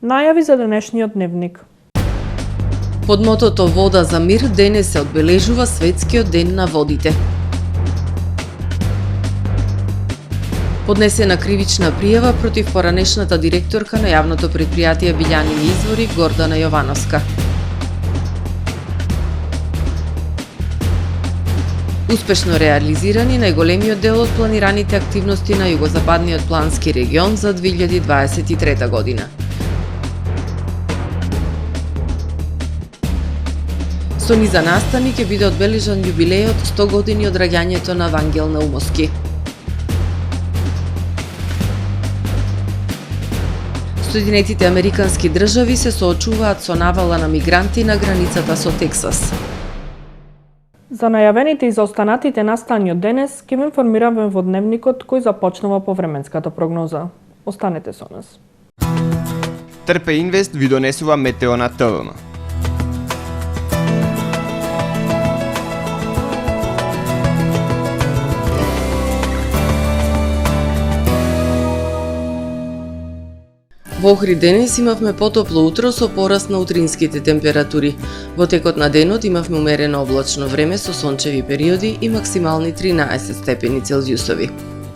Најави за денешниот дневник. Под мотото Вода за мир денес се одбележува Светскиот ден на водите. Поднесена кривична пријава против поранешната директорка на јавното предпријатие Билјанини извори Гордана Јовановска. Успешно реализирани најголемиот дел од планираните активности на југозападниот плански регион за 2023 година. Со низа настани ќе биде одбележан јубилејот 100 години од раѓањето на Вангел Наумовски. Соединетите американски држави се соочуваат со навала на мигранти на границата со Тексас. За најавените и за останатите настани од денес, ќе ве информираме во дневникот кој започнува по временската прогноза. Останете со нас. Трпе Инвест ви донесува метео на ТВМ. Во Охрид денес имавме потопло утро со пораст на утринските температури. Во текот на денот имавме умерено облачно време со сончеви периоди и максимални 13 степени Целзиусови.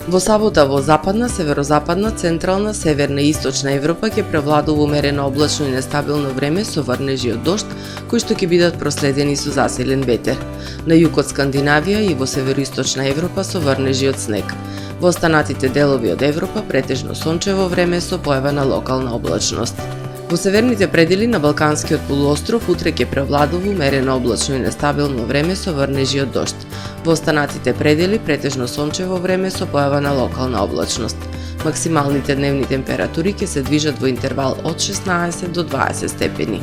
Во сабота во западна, северозападна, централна, северна и источна Европа ќе превладува умерено облачно и нестабилно време со врнежи од дожд, кои што ќе бидат проследени со засилен ветер. На југ од Скандинавија и во североисточна Европа со врнежи од снег. Во останатите делови од Европа претежно сончево време со појава на локална облачност. Во северните предели на Балканскиот полуостров утре ќе превладува умерено облачно и нестабилно време со врнежи од дожд. Во останатите предели претежно сончево време со појава на локална облачност. Максималните дневни температури ќе се движат во интервал од 16 до 20 степени.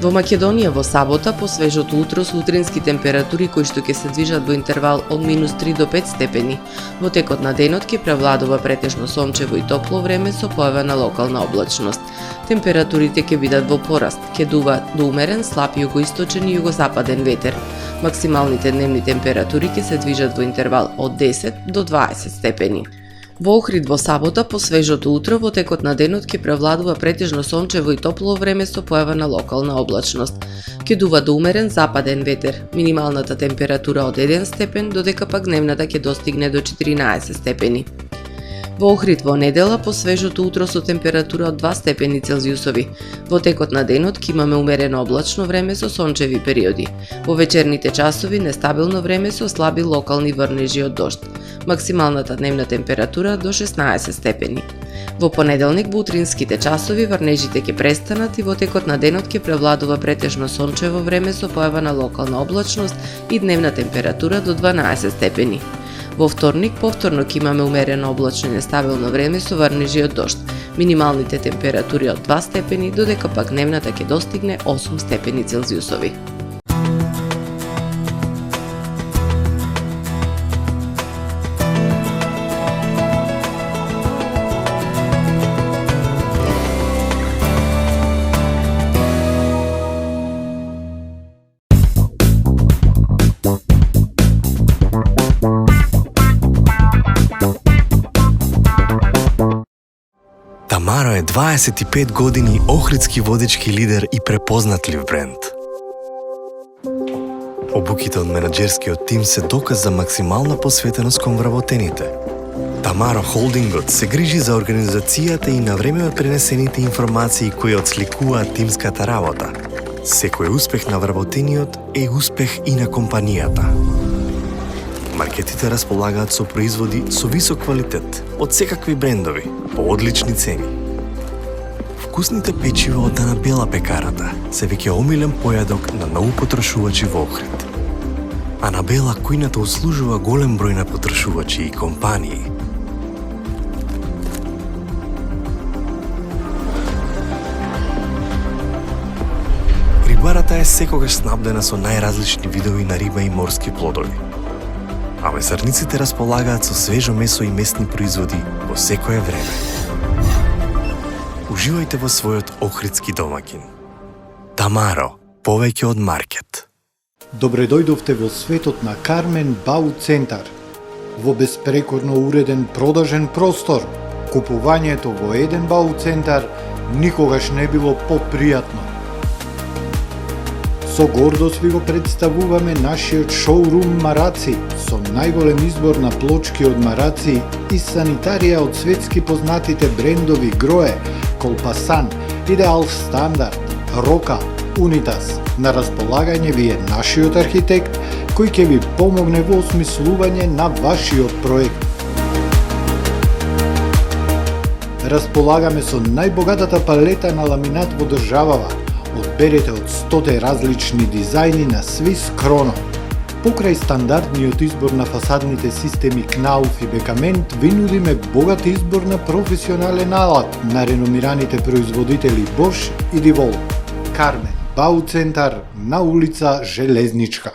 Во Македонија во сабота по свежото утро со утрински температури кои што ќе се движат во интервал од -3 до 5 степени. Во текот на денот ќе превладува претежно сончево и топло време со појава на локална облачност. Температурите ќе бидат во пораст, ќе дува до умерен слаб југоисточен и југозападен ветер. Максималните дневни температури ќе се движат во интервал од 10 до 20 степени. Во Охрид во сабота по свежото утро во текот на денот ќе превладува претежно сончево и топло време со појава на локална облачност. Ќе дува до умерен западен ветер. Минималната температура од 1 степен, додека пак дневната ќе достигне до 14 степени. Во Охрид во недела по свежото утро со температура од 2 степени Целзиусови. Во текот на денот ќе имаме умерено облачно време со сончеви периоди. Во вечерните часови нестабилно време со слаби локални врнежи од дожд. Максималната дневна температура до 16 степени. Во понеделник во утринските часови врнежите ќе престанат и во текот на денот ќе превладува претежно сончево време со појава на локална облачност и дневна температура до 12 степени. Во вторник повторно ќе имаме умерено облачно и нестабилно време со врнежи од дожд. Минималните температури од 2 степени, додека пак дневната ќе достигне 8 степени Целзиусови. Тамаро е 25 години охридски водечки лидер и препознатлив бренд. Обуките од менаџерскиот тим се доказ за максимална посветеност кон вработените. Тамаро Холдингот се грижи за организацијата и на време пренесените информации кои отсликуваат тимската работа. Секој успех на вработениот е успех и на компанијата. Маркетите располагаат со производи со висок квалитет од секакви брендови по одлични цени. Вкусните печива од Анабела пекарата се веќе омилен појадок на многу потрошувачи во Охрид. Анабела кујната услужува голем број на потрошувачи и компании. Рибарата е секогаш снабдена со најразлични видови на риба и морски плодови. А месарниците располагаат со свежо месо и месни производи во секое време. Уживајте во својот охридски домаќин. Тамаро, повеќе од маркет. Добре дојдовте во светот на Кармен Бау Центар. Во беспрекорно уреден продажен простор, купувањето во еден Бау Центар никогаш не било попријатно. Со гордост ви го представуваме нашиот шоурум Мараци, со најголем избор на плочки од мараци и санитарија од светски познатите брендови Грое, Колпасан, Идеал Стандард, Рока, Унитас. На располагање ви е нашиот архитект, кој ќе ви помогне во осмислување на вашиот проект. Располагаме со најбогатата палета на ламинат во државава. Одберете од 100 различни дизајни на Swiss Chrono. Покрај стандардниот избор на фасадните системи Knauf и Бекамент, ви нудиме богат избор на професионален алат на реномираните производители Bosch и DeWalt. Кармен Бауцентар на улица Железничка.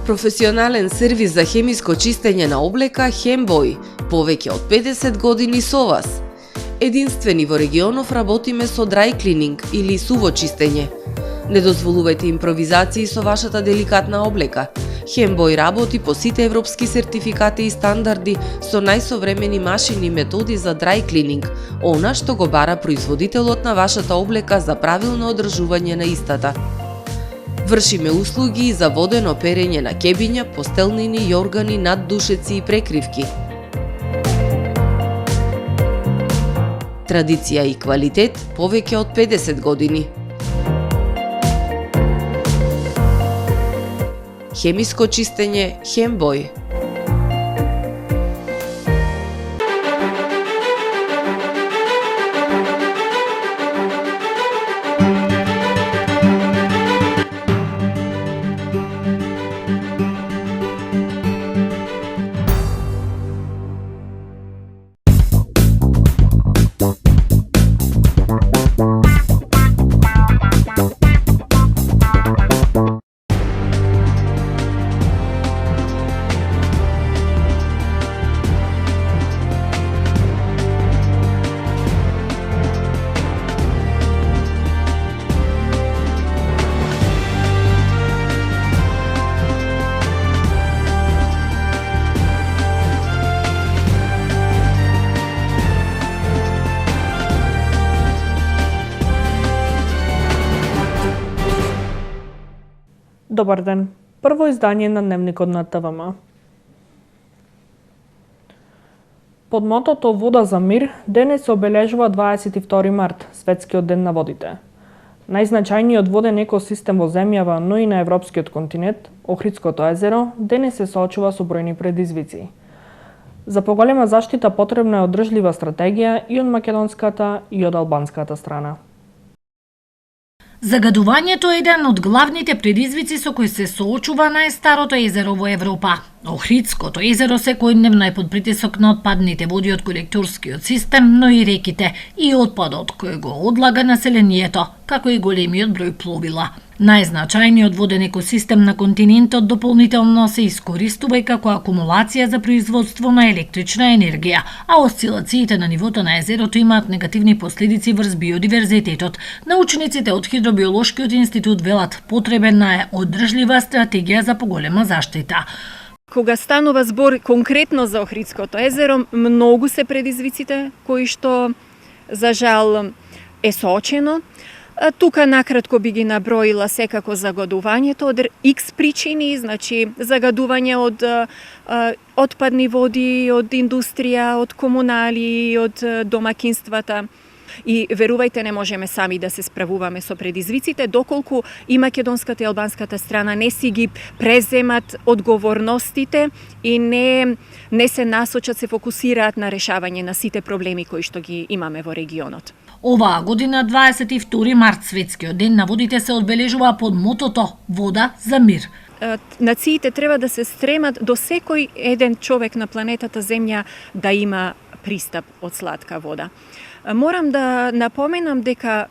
Професионален сервис за хемиско чистење на облека Хембој, повеќе од 50 години со вас. Единствени во регионов работиме со dry cleaning или суво чистење. Не дозволувајте импровизации со вашата деликатна облека. Хембој работи по сите европски сертификати и стандарди со најсовремени машини и методи за dry cleaning, она што го бара производителот на вашата облека за правилно одржување на истата. Вршиме услуги за водено перење на кебиња, постелнини, јоргани, наддушеци и прекривки. Традиција и квалитет повеќе од 50 години. Хемиско чистење Хембој. Добар ден. Прво издание на Дневникот на ТВМ. Под мотото Вода за мир, денес се обележува 22 март, Светскиот ден на водите. Најзначајниот воден екосистем во земјава, но и на европскиот континент, Охридското езеро, денес се соочува со бројни предизвици. За поголема заштита потребна е одржлива стратегија и од македонската и од албанската страна. Загадувањето е еден од главните предизвици со кои се соочува најстарото езеро во Европа. Охридското езеро секојдневно е под притисок на отпадните води од колекторскиот систем, но и реките и отпадот кој го одлага населението, како и големиот број пловила. Најзначајниот воден екосистем на континентот дополнително се искористува и како акумулација за производство на електрична енергија, а осцилациите на нивото на езерото имаат негативни последици врз биодиверзитетот. Научниците од Хидробиолошкиот институт велат потребна е одржлива стратегија за поголема заштита. Кога станува збор конкретно за Охридското езеро, многу се предизвиците кои што за жал е соочено. Тука накратко би ги наброила секако загадувањето од X причини, значи загадување од отпадни води, од индустрија, од комунали, од домакинствата. и верувајте, не можеме сами да се справуваме со предизвиците, доколку и македонската и албанската страна не си ги преземат одговорностите и не се насочат, се фокусираат на решавање на сите проблеми кои што ги имаме во регионот. Оваа година 22 март светскиот ден на водите се одбележува под мотото Вода за мир. Нациите треба да се стремат до секој еден човек на планетата Земја да има пристап од сладка вода. Морам да напоменам дека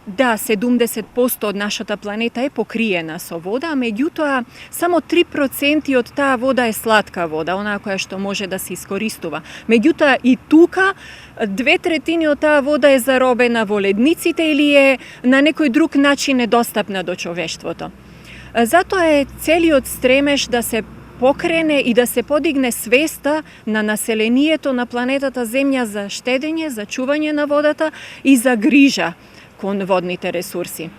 да, 70% од нашата планета е покриена со вода, меѓутоа само 3% од таа вода е сладка вода, онаа која што може да се искористува. Меѓутоа и тука 2/3 од таа вода е заробена во ледниците или е на некој друг начин недостапна до човештвото. Затоа е целиот стремеж да се покрене и да се подигне свеста на населението на планетата Земја за штедење, за чување на водата и за грижа кон водните ресурси.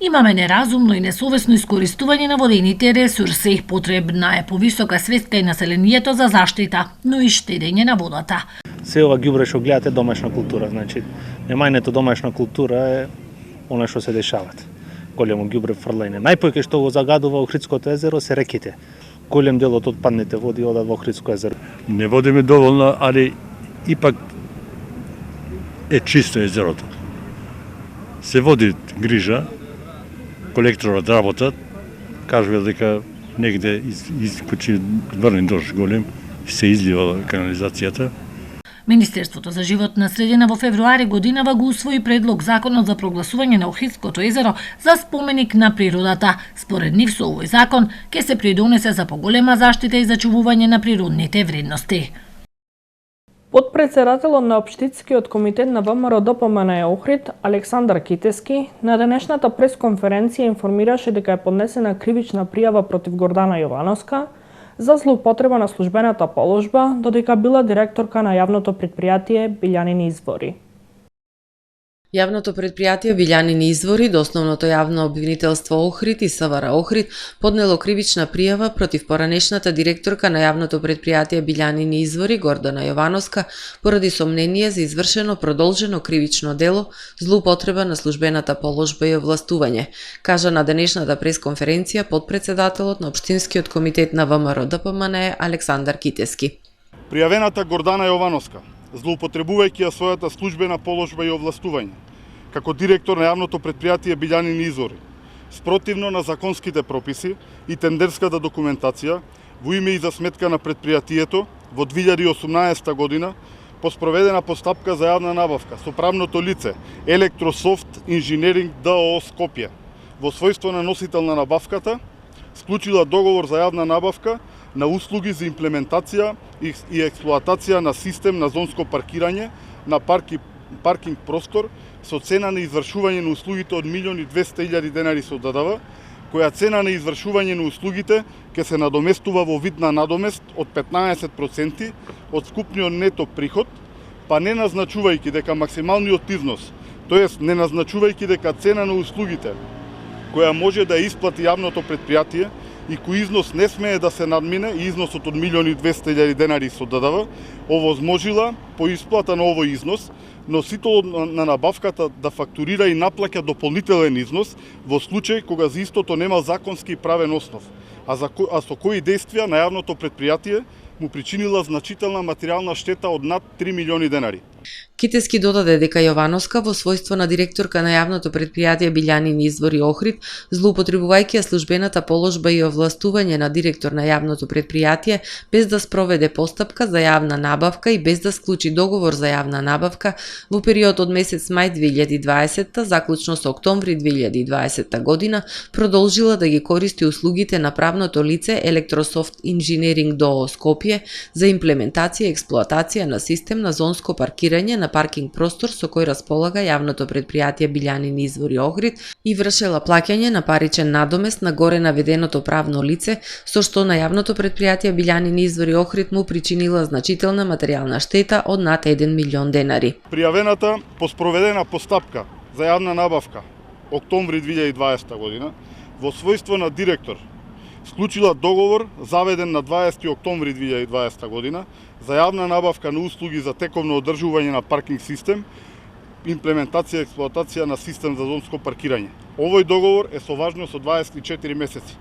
Имаме неразумно и несовесно искористување на водените ресурси. Потребна е повисока свест кај населението за заштита, но и штедење на водата. Се ова ѓубре што гледате домашна култура, значи немајнето домашна култура е она што се дешават. Големо ѓубре фрлање. Најпојќе што го загадува Охридското езеро се реките. Голем дел од отпадните води одат во Охридско езеро. Не водиме доволно, али ипак е чисто езерото. Се води грижа, колекторот работат, кажува дека негде искочи врнен дожд голем, се излива канализацијата. Министерството за животна средина во февруари годинава го усвои предлог законот за прогласување на Охридското езеро за споменик на природата. Според нив со овој закон ќе се придонесе за поголема заштита и зачувување на природните вредности. Подпредседателот на Општинскиот комитет на ВМРО ДПМНЕ Охрид, Александар Китески, на денешната пресконференција информираше дека е поднесена кривична пријава против Гордана Јовановска за злоупотреба на службената положба, додека била директорка на јавното претпријатие Билјанини извори. Јавното претпријатие Билјанини извори до основното јавно обвинителство Охрид и СВР Охрид поднело кривична пријава против поранешната директорка на јавното претпријатие Билјанини извори Гордана Јовановска поради сомнение за извршено продолжено кривично дело злоупотреба на службената положба и овластување, кажа на денешната пресконференција подпредседателот на Општинскиот комитет на ВМРО ДПМНЕ Александар Китески. Пријавената Гордана Јовановска, злоупотребувајќи ја својата службена положба и овластување, како директор на јавното претпријатие Билјанини извори, спротивно на законските прописи и тендерската документација, во име и за сметка на претпријатието, во 2018 година, по спроведена постапка за јавна набавка со правното лице Електрософт Инженеринг ДОО Скопје, во својство на носител на набавката, склучила договор за јавна набавка на услуги за имплементација и експлоатација на систем на зонско паркирање на паркинг простор со цена на извршување на услугите од 1.200.000 денари со ДДВ, која цена на извршување на услугите ќе се надоместува во вид на надомест од 15% од скупниот нето приход, па не назначувајќи дека максималниот износ, тоест не назначувајќи дека цена на услугите која може да ја исплати јавното претпријатие и кој износ не смее да се надмине и износот од 1.200.000 денари со ДДВ, овозможила по исплата на овој износ носителот на набавката да фактурира и наплаќа дополнителен износ во случај кога за истото нема законски и правен основ, а со кои действија на јавното претпријатие му причинила значителна материјална штета од над 3 милиони денари. Китески додаде дека Јовановска во својство на директорка на јавното претпријатие Билјанини извори Охрид, злоупотребувајќи ја службената положба и овластување на директор на јавното претпријатие без да спроведе постапка за јавна набавка и без да склучи договор за јавна набавка во период од месец мај 2020 заклучно со октомври 2020 година, продолжила да ги користи услугите на правното лице Електрософт Инженеринг ДОО Скопје за имплементација и експлоатација на систем на зонско паркирање на паркинг простор со кој располага јавното претпријатие Билјанини извори Охрид и вршела плаќање на паричен надомест на горе наведеното правно лице, со што на јавното претпријатие Билјанини извори Охрид му причинила значителна материјална штета од над 1 милион денари. Пријавената по спроведена постапка за јавна набавка октомври 2020 година во својство на директор склучила договор заведен на 20 октомври 2020 година за јавна набавка на услуги за тековно одржување на паркинг систем имплементација и експлоатација на систем за зонско паркирање. Овој договор е со важност од 24 месеци.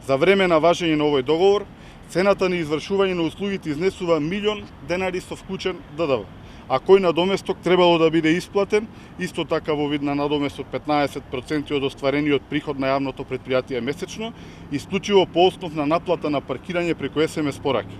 За време на важење на овој договор, цената на извршување на услугите изнесува $1.000.000 со вклучен ДДВ, а кој надоместок требало да биде исплатен, исто така во вид на надоместок 15% од остварениот приход на јавното претпријатие месечно, исклучиво по основ на наплата на паркирање преку СМС пораки.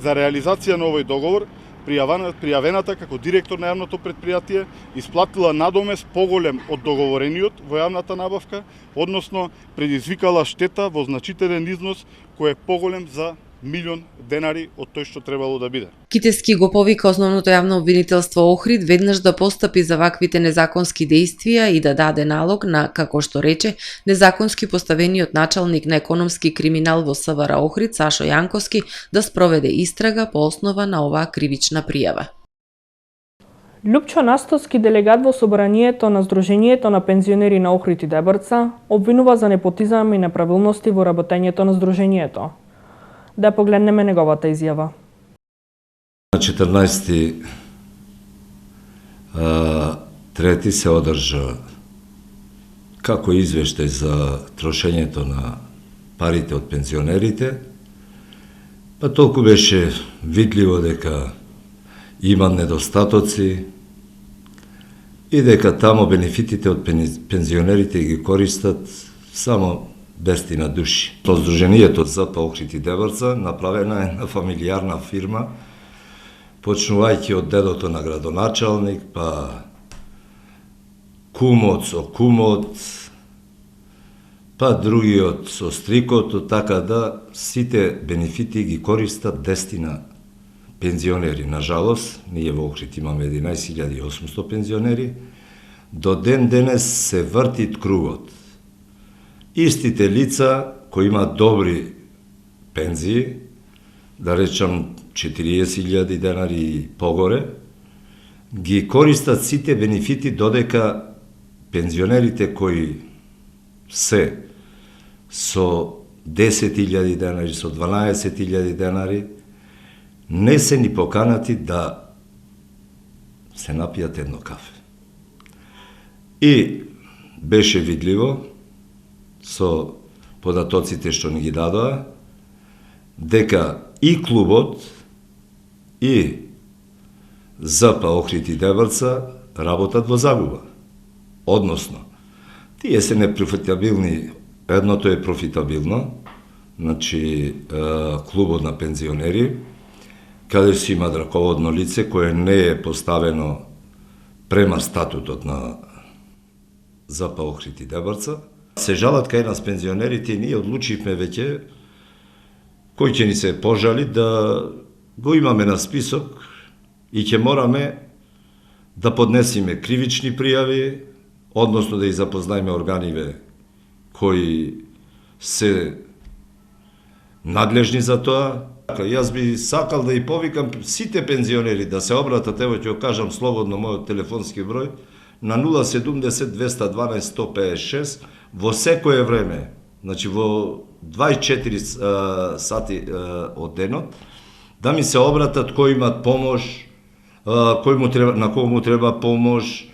За реализација на овој договор, пријавената како директор на јавното претпријатие исплатила надомест поголем од договорениот во јавната набавка, односно предизвикала штета во значителен износ кој е поголем за $1.000.000 од тој што требало да биде. Китески го повика основното јавно обвинителство Охрид веднаш да постапи за ваквите незаконски дејствија и да даде налог на, како што рече, незаконски поставениот началник на економски криминал во СВР Охрид Сашо Јанковски да спроведе истрага по основа на оваа кривична пријава. Љупчо Настоски, делегат во собранието на Сдруженијето на пензионери на Охрид и Дебрца, обвинува за непотизам и неправилности во работењето на Сдруженијето. Да погледнеме неговата изјава. На 14. трети се одржа како извештај за трошењето на парите од пензионерите, па толку беше видливо дека има недостатоци и дека тамо бенефитите од пензионерите ги користат само 200 души. Со Сдруженијето ЗП Охрид и Дебрца направена е на фамилијарна фирма, почнувајќи од дедото на градоначалник, па кумот со кумот, па другиот со стрикото, така да сите бенефити ги користат 10 пензионери. Нажалост, ние во Охрид имаме 11.800 пензионери, до ден денес се врти кругот. Истите лица кои имаат добри пензии, да речам $40.000 и погоре, ги користат сите бенефити додека пензионерите кои се со $10.000, со $12.000, не се ни поканати да се напијат едно кафе. И беше видливо со податоците што ни ги дадоа, дека и клубот, и ЗП Охрид и Дебрца работат во загуба. Односно, тие се непрофитабилни, едното е профитабилно, значи клубот на пензионери, каде си има раководно лице кое не е поставено према статутот на ЗП Охрид и Дебрца. Се жалат кај нас пензионерите и ние одлучивме веќе кој ќе ни се пожали да го имаме на список и ќе мораме да поднесиме кривични пријави, односно да ги запознаеме органиве кои се надлежни за тоа. Јас би сакал да и повикам сите пензионери да се обратат, ево ќе го кажам слободно мојот телефонски број, на 070-212-156 во секое време, значи во 24 сати од денот, да ми се обратат кои имат помош, кој му треба, на кој му треба помош,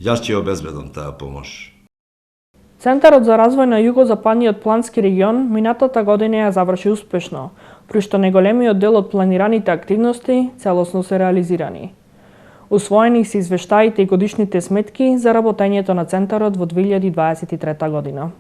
јас ќе обезбедам таа помош. Центарот за развој на југозападниот плански регион минатата година ја заврши успешно, при што најголемиот дел од планираните активности целосно се реализирани. Усвоени се извештаите и годишните сметки за работењето на Центарот во 2023 година.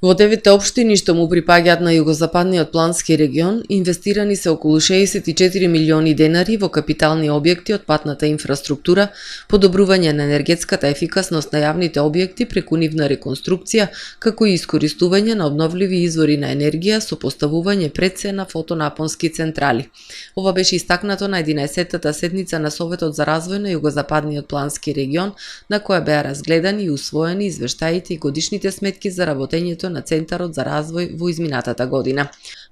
Во 9 општини што му припаѓаат на југозападниот плански регион, инвестирани се околу 64 милиони денари во капитални објекти од патната инфраструктура, подобрување на енергетската ефикасност на јавните објекти преку нивна реконструкција, како и искористување на обновливи извори на енергија со поставување пред се на фотонапонски централи. Ова беше истакнато на 11-тата седница на Советот за развој на југозападниот плански регион, на која беа разгледани и усвоени извештаите и годишните сметки за работењето на Центарот за развој во изминатата година.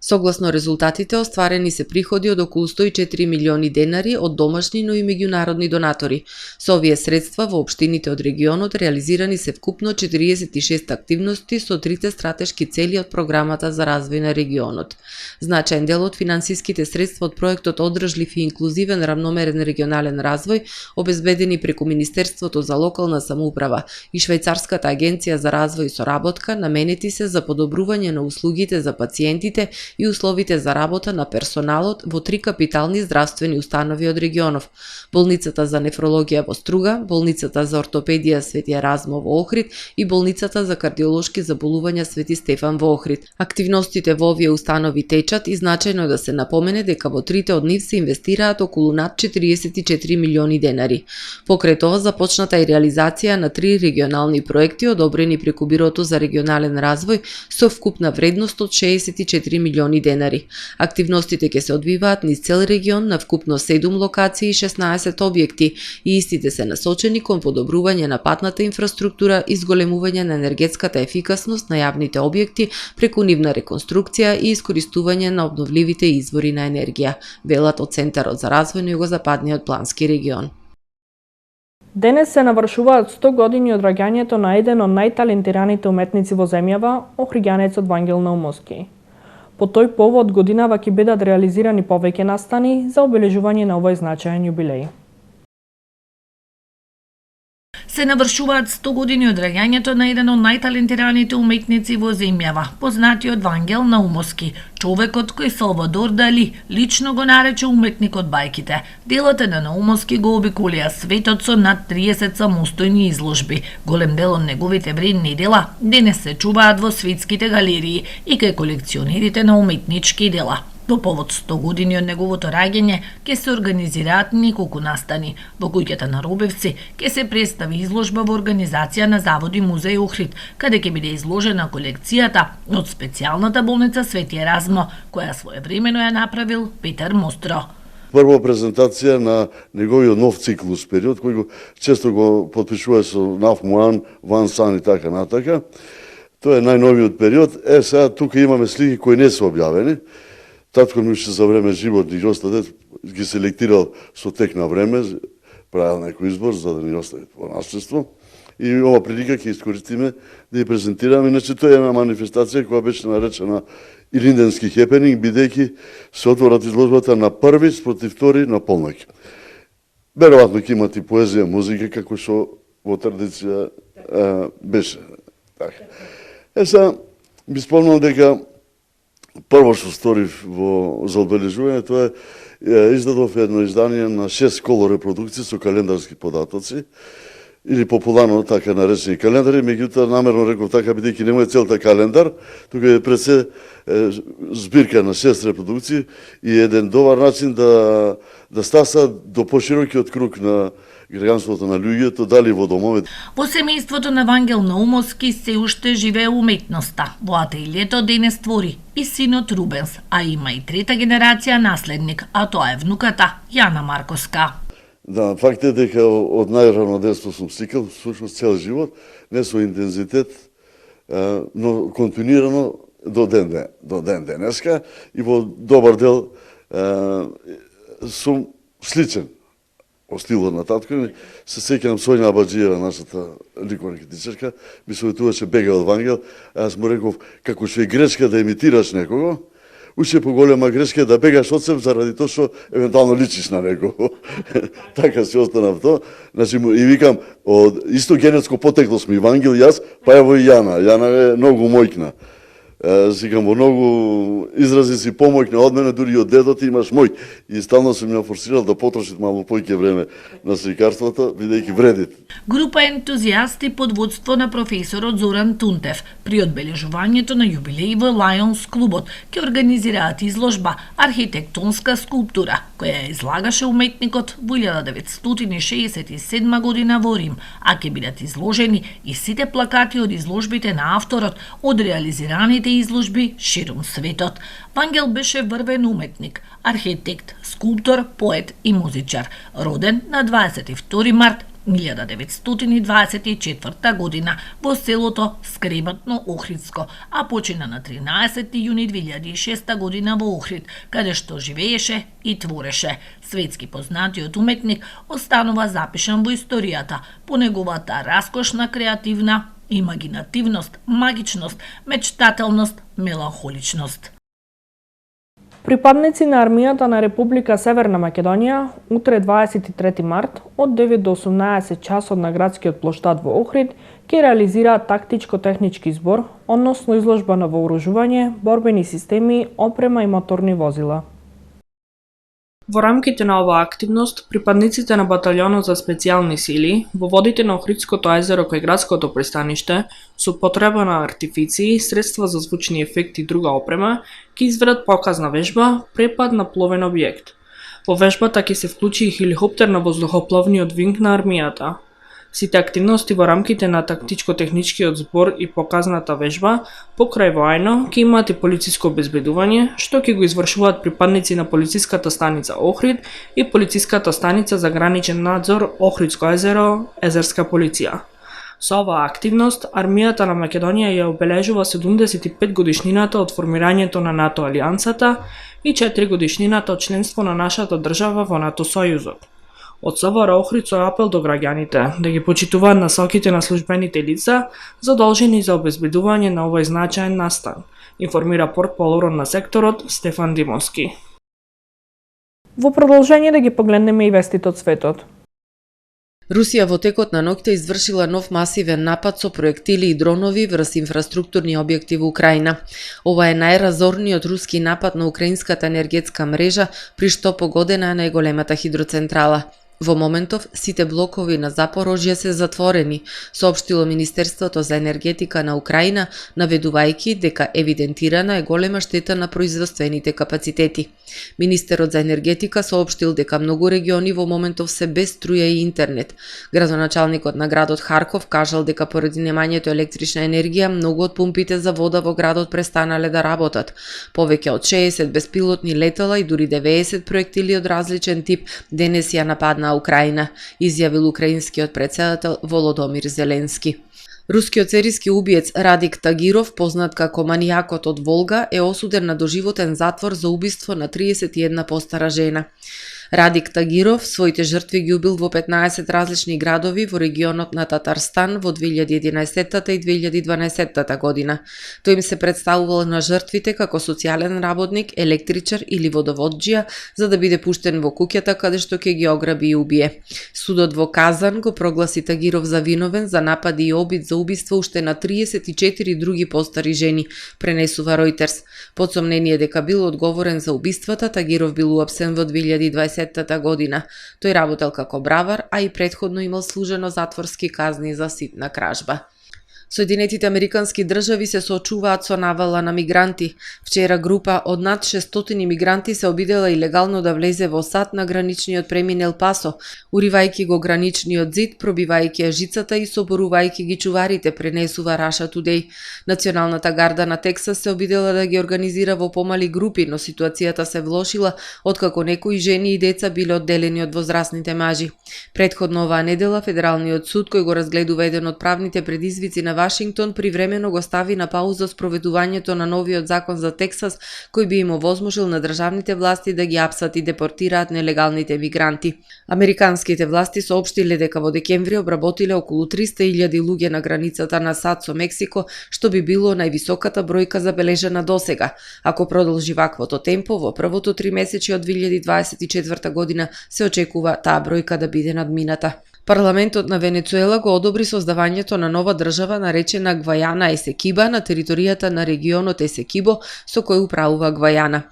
Согласно резултатите, остварени се приходи од околу 104 милиони денари од домашни, но и меѓународни донатори. Со овие средства во општините од регионот реализирани се вкупно 46 активности со трите стратешки цели од програмата за развој на регионот. Значаен дел од финансиските средства од проектот Одржлив и инклузивен равномерен регионален развој, обезбедени преку Министерството за локална самоуправа и Швајцарската агенција за развој и соработка, наменети се за подобрување на услугите за пациентите и условите за работа на персоналот во три капитални здравствени установи од регионов: болницата за нефрологија во Струга, болницата за ортопедија Свети Еразмо во Охрид и болницата за кардиолошки заболувања Свети Стефан во Охрид. Активностите во овие установи течат и значајно е да се напомене дека во трите од нив се инвестираат околу над 44 милиони денари. Покрај тоа започната и реализација на 3 регионални проекти одобрени преку Бирото за регионален развој со вкупна вредност од 64 милиони денари. Активностите ќе се одвиваат низ цел регион на вкупно 7 локации и 16 објекти и истите се насочени кон подобрување на патната инфраструктура и зголемување на енергетската ефикасност на јавните објекти преку нивна реконструкција и искористување на обновливите извори на енергија, велат од Центарот за развој на југозападниот плански регион. Денес се навршуваат 100 години од раѓањето на еден од најталентираните уметници во земјава, охриѓанецот Вангел Наумовски. По тој повод годинава ќе бидат реализирани повеќе настани за обележување на овој значаен јубилеј. Се навршуваат 100 години од раѓањето на еден од најталентираните уметници во земјава, познатиот Вангел Наумовски, човекот кој Салвадор Дали лично го нарече уметникот бајките. Делата на Наумовски го обиколија светот со над 30 самостојни изложби. Голем дел од неговите вредни дела денес се чуваат во светските галерии и кај колекционерите на уметнички дела. По повод 100 години од неговото раѓање ќе се организираат неколку настани. Во куќата на Робевци ќе се представи изложба во организација на Заводи музеј Охрид, каде ќе биде изложена колекцијата од специјалната болница Свети Еразмо, која своевремено ја направил Петар Мостро. Прва презентација на неговиот нов циклус период, кој го често го потпишува со Нав Муан, Ван Сан и така натака. Тоа е најновиот период. Сега тука имаме слики кои не се објавени. Татко ми уште за време живот ни остаде, ги селектирал со тек на време, правил некој избор за да ни остави во наследство. И ова прилика ќе искористиме да ја презентираме. Иначе тоа е една манифестација која беше наречена Илинденски хепенинг, бидејќи се отворат изложбата на први спротив втори на полноќ. Веројатно ќе имат и поезија, музика, како што во традиција беше. Така. Сега, би спомнал дека прво што сторив за одбележување, тоа е издадов едно издание на 6 колорепродукции со календарски податоци, или популарно така наречени календари, меѓутоа намерно реков така, бидејќи нема целта календар, тука е пред се збирка на 6 репродукции и еден добар начин да стаса до поширокиот круг на граѓанството на луѓето, дали во домовите. Во семејството на Вангел Наумовски се уште живее уметноста. Во ателието денес твори и синот Рубенс, а има и трета генерација наследник, а тоа е внуката Јана Марковска. Да, факт е дека од најрано детство сум сликал, всушност цел живот, не со интензитет, но континуирано до ден денеска и во добар дел сум сличен по стилот на татко ми. Се сеќавам Соња Абаджиева, нашата ликовна критичарка, ми советуваше бега од Вангел, а јас му реков, како што е грешка да имитираш некого, уште поголема грешка е да бегаш од себе заради тоа што евентуално личиш на некого. Така се останав тоа. Значи, и викам, од исто генетско потекло сме и Вангел и јас, па ево и Јана. Јана е многу мојкна. Сикам, во многу изрази си помојкна од мене, дури и од дедот имаш мој. И стално сум ја форсирал да потрошит малку поќе време на сликарството, бидејќи вредит. Група ентузијасти под водство на професорот Зоран Тунтев при одбележувањето на јубилеј во Лајонс клубот ќе организираат изложба архитектонска скулптура, која излагаше уметникот во 1967 година во Рим, а ќе бидат изложени и сите плакати од изложбите на авторот од реализираните изложби ширум светот. Вангел беше врвен уметник, архитект, скулптор, поет и музичар, роден на 22 март 1924 година во селото Скребатно Охридско, а почина на 13 јуни 2006 година во Охрид, каде што живееше и твореше. Светски познатиот уметник останува запишан во историјата по неговата раскошна креативна имагинативност, магичност, мечтателност, меланхоличност. Припадници на армијата на Република Северна Македонија утре 23 март од 9 до 18 часот на градскиот плоштад во Охрид ќе реализираат тактичко-технички збор, односно изложба на вооружување, борбени системи, опрема и моторни возила. Во рамките на оваа активност, припадниците на баталјонот за специјални сили во водите на Охридското езеро кај градското пристаниште, со потреба на артифиции, средства за звучни ефекти и друга опрема, ќе изведат показна вежба препад на пловен објект. Во вежбата ќе се вклучи и хеликоптер на воздухопловниот винг на армијата. Сите активности во рамките на тактичко-техничкиот збор и показната вежба, покрај воајно, ќе имаат и полициско обезбедување, што ќе го извршуваат припадници на полициската станица Охрид и полициската станица за граничен надзор Охридско езеро, Езерска полиција. Со оваа активност, армијата на Македонија ја обележува 75 годишнината од формирањето на НАТО алијансата и 4 годишнината од членство на нашата држава во НАТО сојузот. Од СВР Охрид со апел до граѓаните да ги почитуваат насоките на службените лица задолжени за обезбедување на овој значаен настан, информира портполорон на секторот Стефан Димовски. Во продолжение да ги погледнеме и вестите од светот. Русија во текот на ноќта извршила нов масивен напад со проектили и дронови врз инфраструктурни објекти во Украина. Ова е најразорниот руски напад на украинската енергетска мрежа, при што погодена е најголемата хидроцентрала. Во моментов, сите блокови на Запорожје се затворени, соопштило Министерството за енергетика на Украина, наведувајќи дека евидентирана е голема штета на производствените капацитети. Министерот за енергетика соопштил дека многу региони во моментов се без струја и интернет. Градоначалникот на градот Харков кажал дека поради немањето електрична енергија, многу од пумпите за вода во градот престанале да работат. Повеќе од 60 беспилотни летала и дури 90 проектили од различен тип денес ја нападна Украина, изјавил украинскиот претседател Володомир Зеленски. Рускиот серијски убиец Радик Тагиров, познат како манијакот од Волга, е осуден на доживотен затвор за убиство на 31 постара жена. Радик Тагиров своите жртви ги убил во 15 различни градови во регионот на Татарстан во 2011 и 2012 година. Тој им се представувал на жртвите како социјален работник, електричар или водоводжија, за да биде пуштен во куќата каде што ќе ги ограби и убие. Судот во Казан го прогласи Тагиров за виновен за напади и обид за убиство уште на 34 други постари жени, пренесува Ројтерс. Подсомнение дека бил одговорен за убиствата, Тагиров бил уапсен во 2020 година. Тој работел како бравар, а и претходно имал служено затворски казни за ситна кражба. Соединетите Американски држави се соочуваат со навала на мигранти. Вчера група од над 600 мигранти се обидела илегално да влезе во САД на граничниот премин Ел Пасо, уривајќи го граничниот зид, пробивајќи жицата и соборувајќи ги чуварите, пренесува Russia Today. Националната гарда на Тексас се обидела да ги организира во помали групи, но ситуацијата се влошила откако некои жени и деца биле одделени од возрастните мажи. Претходно оваа недела Федералниот суд, кој го разгледува еден од правните предизвици на Вашингтон, привремено го стави на пауза спроведувањето на новиот закон за Тексас, кој би им овозможил на државните власти да ги апсат и депортираат нелегалните мигранти. Американските власти соопштиле дека во декември обработиле околу 300.000 луѓе на границата на САД со Мексико, што би било највисоката бројка забележана досега. Ако продолжи ваквото темпо, во првото 3 месечи од 2024 година се очекува таа бројка да биде надмината. Парламентот на Венецуела го одобри создавањето на нова држава наречена Гвајана Есекиба на територијата на регионот Есекибо, со кој управува Гвајана.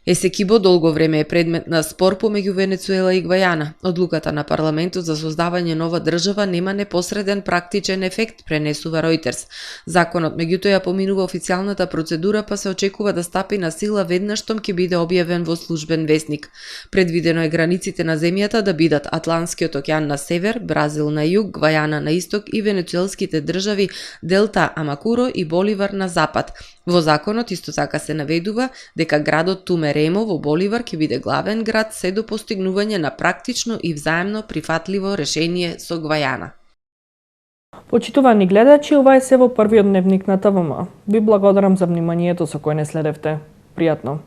Есекибо долго време е предмет на спор помеѓу Венецуела и Гвајана. Одлуката на парламентот за создавање нова држава нема непосреден практичен ефект, пренесува Ројтерс. Законот меѓутоа поминува официјалната процедура, па се очекува да стапи на сила веднаш штом ќе биде објавен во службен весник. Предвидено е границите на земјата да бидат Атлантскиот океан на север, Бразил на југ, Гвајана на исток и венецуелските држави Делта, Амакуро и Боливар на запад, Во законот исто така се наведува дека градот Тумеремо во Боливар ќе биде главен град се до постигнување на практично и взаемно прифатливо решение со Гвајана. Почитувани гледачи, ова е се во првиот дневник на ТВМ. Ви благодарам за вниманието со кој не следевте. Пријатно.